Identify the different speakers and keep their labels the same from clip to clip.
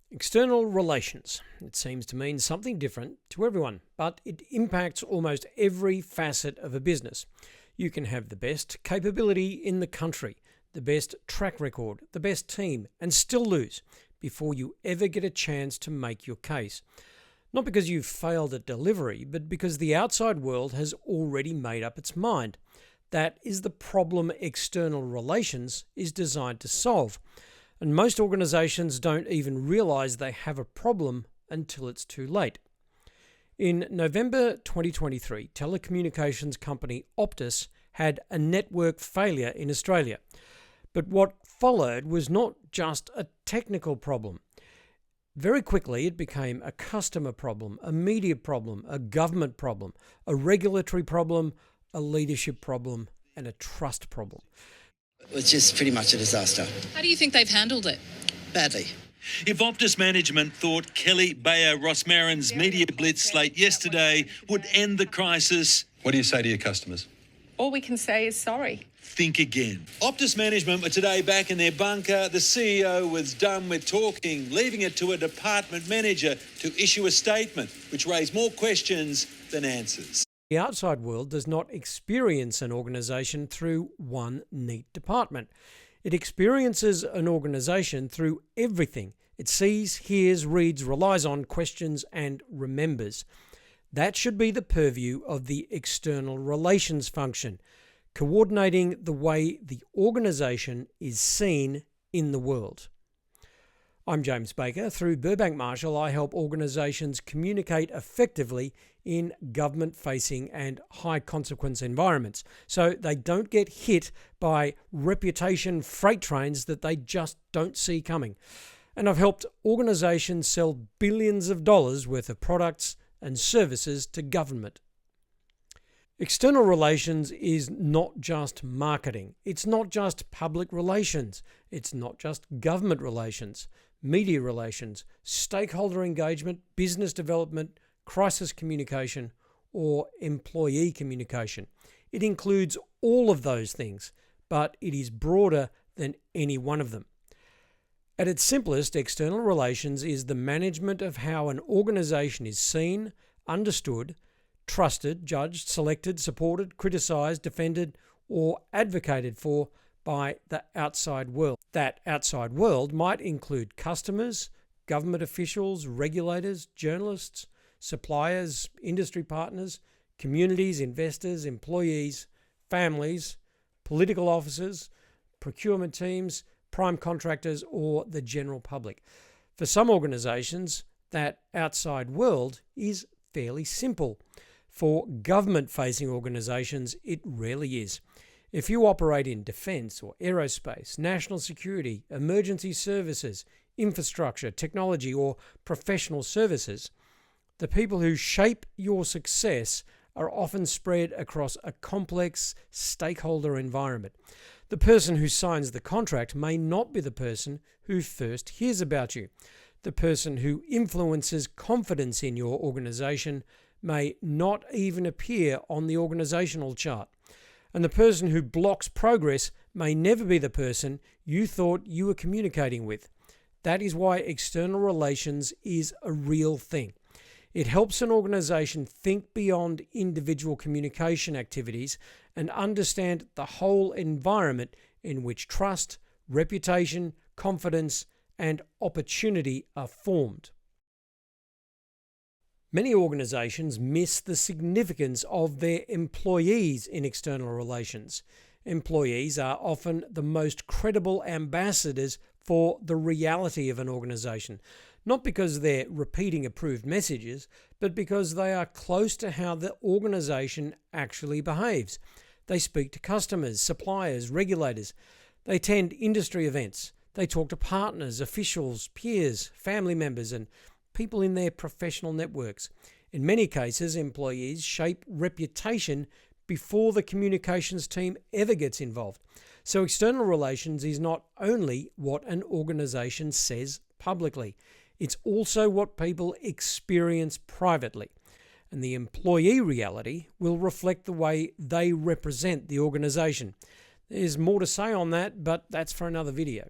Speaker 1: External relations. It seems to mean something different to everyone, but it impacts almost every facet of a business. You can have the best capability in the country, the best track record, the best team, and still lose before you ever get a chance to make your case. Not because you've failed at delivery, but because the outside world has already made up its mind. That is the problem external relations is designed to solve. And most organisations don't even realise they have a problem until it's too late. In November 2023, telecommunications company Optus had a network failure in Australia. But what followed was not just a technical problem. Very quickly, it became a customer problem, a media problem, a government problem, a regulatory problem, a leadership problem, and a trust problem.
Speaker 2: It was just pretty much a disaster.
Speaker 3: How do you think they've handled it?
Speaker 2: Badly.
Speaker 4: If Optus management thought Kelly Bayer Rosmarin's media blitz late yesterday would end the crisis,
Speaker 5: what do you say to your customers?
Speaker 6: All we can say is sorry.
Speaker 4: think again. Optus management were today back in their bunker. The CEO was done with talking, leaving it to a department manager to issue a statement, which raised more questions than answers.
Speaker 1: The outside world does not experience an organisation through one neat department. It experiences an organisation through everything it sees, hears, reads, relies on, questions and remembers. That should be the purview of the external relations function, coordinating the way the organisation is seen in the world. I'm James Baker. Through Burbank Marshall, I help organisations communicate effectively in government-facing and high-consequence environments, so they don't get hit by reputation freight trains that they just don't see coming. And I've helped organisations sell billions of dollars worth of products and services to government. External relations is not just marketing. It's not just public relations. It's not just government relations, media relations, stakeholder engagement, business development, crisis communication, or employee communication. It includes all of those things, but it is broader than any one of them. At its simplest, external relations is the management of how an organisation is seen, understood, trusted, judged, selected, supported, criticised, defended, or advocated for by the outside world. That outside world might include customers, government officials, regulators, journalists, suppliers, industry partners, communities, investors, employees, families, political officers, procurement teams, prime contractors, or the general public. For some organisations, that outside world is fairly simple. For government-facing organisations, it rarely is. If you operate in defence or aerospace, national security, emergency services, infrastructure, technology, or professional services, the people who shape your success are often spread across a complex stakeholder environment. The person who signs the contract may not be the person who first hears about you. The person who influences confidence in your organisation may not even appear on the organisational chart. And the person who blocks progress may never be the person you thought you were communicating with. That is why external relations is a real thing. It helps an organisation think beyond individual communication activities and understand the whole environment in which trust, reputation, confidence, and opportunity are formed. Many organisations miss the significance of their employees in external relations. Employees are often the most credible ambassadors for the reality of an organisation, not because they're repeating approved messages, but because they are close to how the organisation actually behaves. They speak to customers, suppliers, regulators. They attend industry events. They talk to partners, officials, peers, family members, and people in their professional networks. In many cases, employees shape reputation before the communications team ever gets involved. So external relations is not only what an organisation says publicly, it's also what people experience privately. And the employee reality will reflect the way they represent the organisation. There's more to say on that, but that's for another video.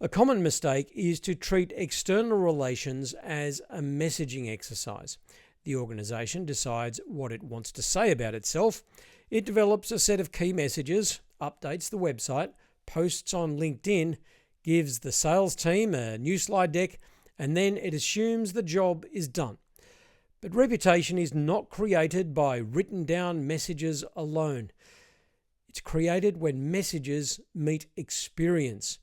Speaker 1: A common mistake is to treat external relations as a messaging exercise. The organisation decides what it wants to say about itself. It develops a set of key messages, updates the website, posts on LinkedIn, gives the sales team a new slide deck, and then it assumes the job is done. But reputation is not created by written down messages alone. It's created when messages meet experience.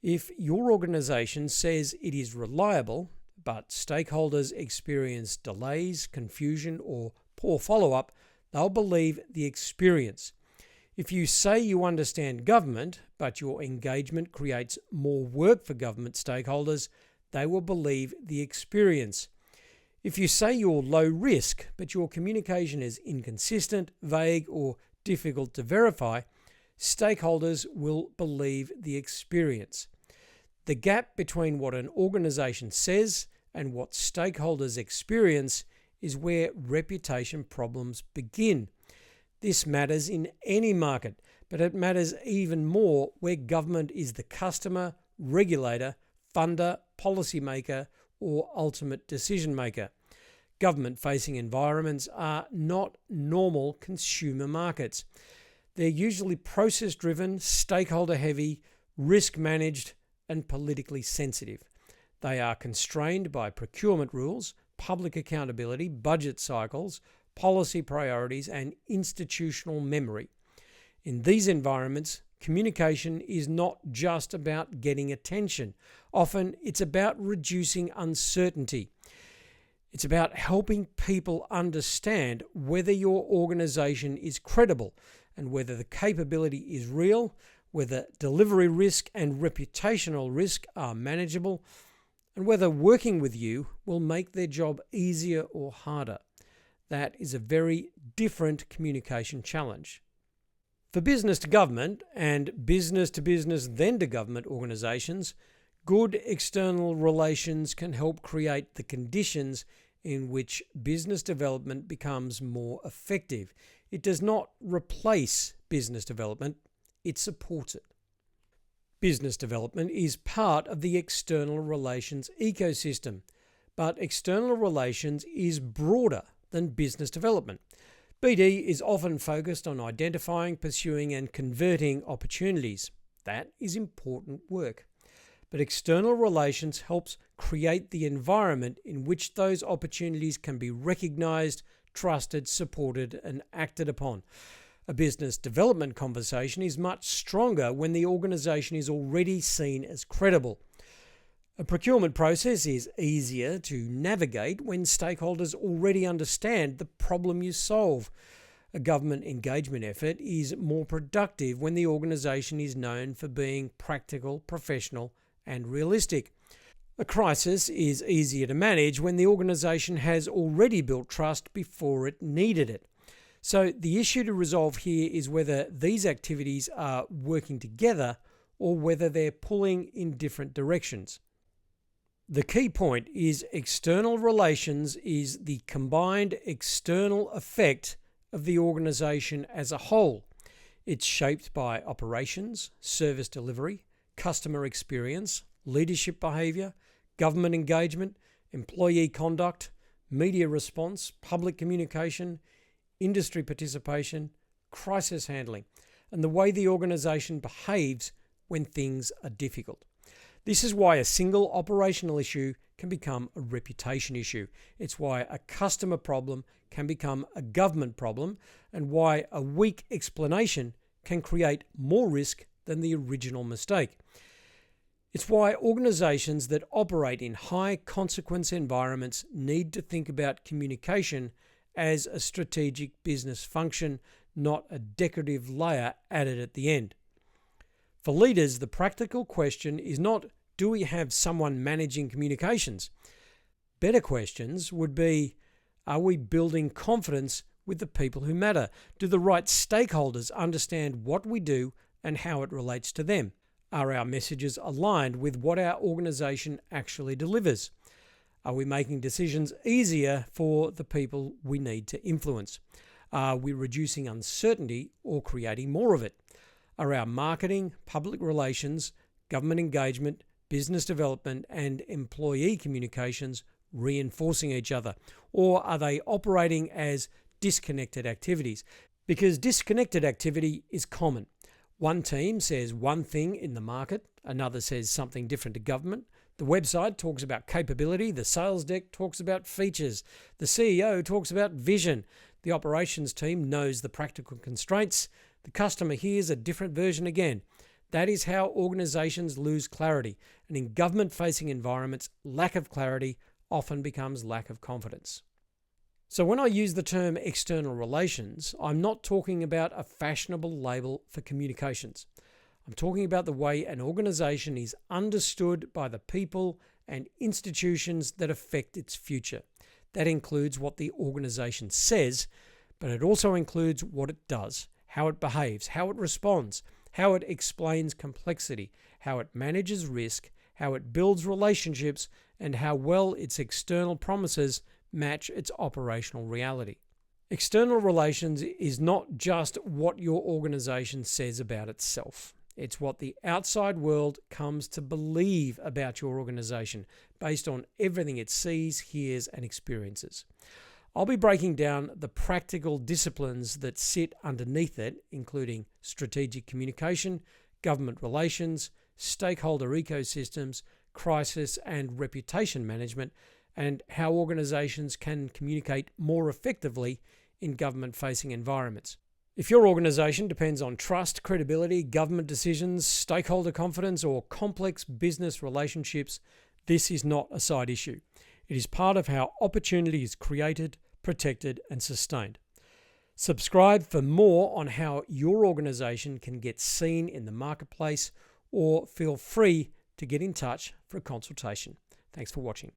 Speaker 1: If your organisation says it is reliable, but stakeholders experience delays, confusion, or poor follow-up, they'll believe the experience. If you say you understand government, but your engagement creates more work for government stakeholders, they will believe the experience. If you say you're low risk, but your communication is inconsistent, vague, or difficult to verify, stakeholders will believe the experience. The gap between what an organisation says and what stakeholders experience is where reputation problems begin. This matters in any market, but it matters even more where government is the customer, regulator, funder, policymaker, or ultimate decision maker. Government-facing environments are not normal consumer markets. They're usually process-driven, stakeholder-heavy, risk-managed, and politically sensitive. They are constrained by procurement rules, public accountability, budget cycles, policy priorities, and institutional memory. In these environments, communication is not just about getting attention. Often it's about reducing uncertainty. It's about helping people understand whether your organisation is credible and whether the capability is real, whether delivery risk and reputational risk are manageable, and whether working with you will make their job easier or harder. That is a very different communication challenge. For business to government and business to business then to government organisations, good external relations can help create the conditions in which business development becomes more effective. It does not replace business development, it supports it. Business development is part of the external relations ecosystem, but external relations is broader than business development. BD is often focused on identifying, pursuing, and converting opportunities. That is important work. But external relations helps create the environment in which those opportunities can be recognised, trusted, supported, and acted upon. A business development conversation is much stronger when the organisation is already seen as credible. A procurement process is easier to navigate when stakeholders already understand the problem you solve. A government engagement effort is more productive when the organisation is known for being practical, professional, and realistic. A crisis is easier to manage when the organisation has already built trust before it needed it. So the issue to resolve here is whether these activities are working together or whether they're pulling in different directions. The key point is external relations is the combined external effect of the organisation as a whole. It's shaped by operations, service delivery, customer experience, leadership behaviour, government engagement, employee conduct, media response, public communication, industry participation, crisis handling, and the way the organisation behaves when things are difficult. This is why a single operational issue can become a reputation issue. It's why a customer problem can become a government problem, and why a weak explanation can create more risk than the original mistake. It's why organisations that operate in high consequence environments need to think about communication as a strategic business function, not a decorative layer added at the end. For leaders, the practical question is not, do we have someone managing communications? Better questions would be, are we building confidence with the people who matter? Do the right stakeholders understand what we do and how it relates to them? Are our messages aligned with what our organisation actually delivers? Are we making decisions easier for the people we need to influence? Are we reducing uncertainty or creating more of it? Are our marketing, public relations, government engagement, business development, and employee communications reinforcing each other? Or are they operating as disconnected activities? Because disconnected activity is common. One team says one thing in the market, another says something different to government. The website talks about capability, the sales deck talks about features, the CEO talks about vision, the operations team knows the practical constraints, the customer hears a different version again. That is how organizations lose clarity, and in government-facing environments, lack of clarity often becomes lack of confidence. So when I use the term external relations, I'm not talking about a fashionable label for communications. I'm talking about the way an organization is understood by the people and institutions that affect its future. That includes what the organization says, but it also includes what it does, how it behaves, how it responds, how it explains complexity, how it manages risk, how it builds relationships, and how well its external promises match its operational reality. External relations is not just what your organization says about itself. It's what the outside world comes to believe about your organization based on everything it sees, hears, and experiences. I'll be breaking down the practical disciplines that sit underneath it, including strategic communication, government relations, stakeholder ecosystems, crisis and reputation management, and how organizations can communicate more effectively in government-facing environments. If your organization depends on trust, credibility, government decisions, stakeholder confidence, or complex business relationships, this is not a side issue. It is part of how opportunity is created, protected, and sustained. Subscribe for more on how your organization can get seen in the marketplace, or feel free to get in touch for a consultation. Thanks for watching.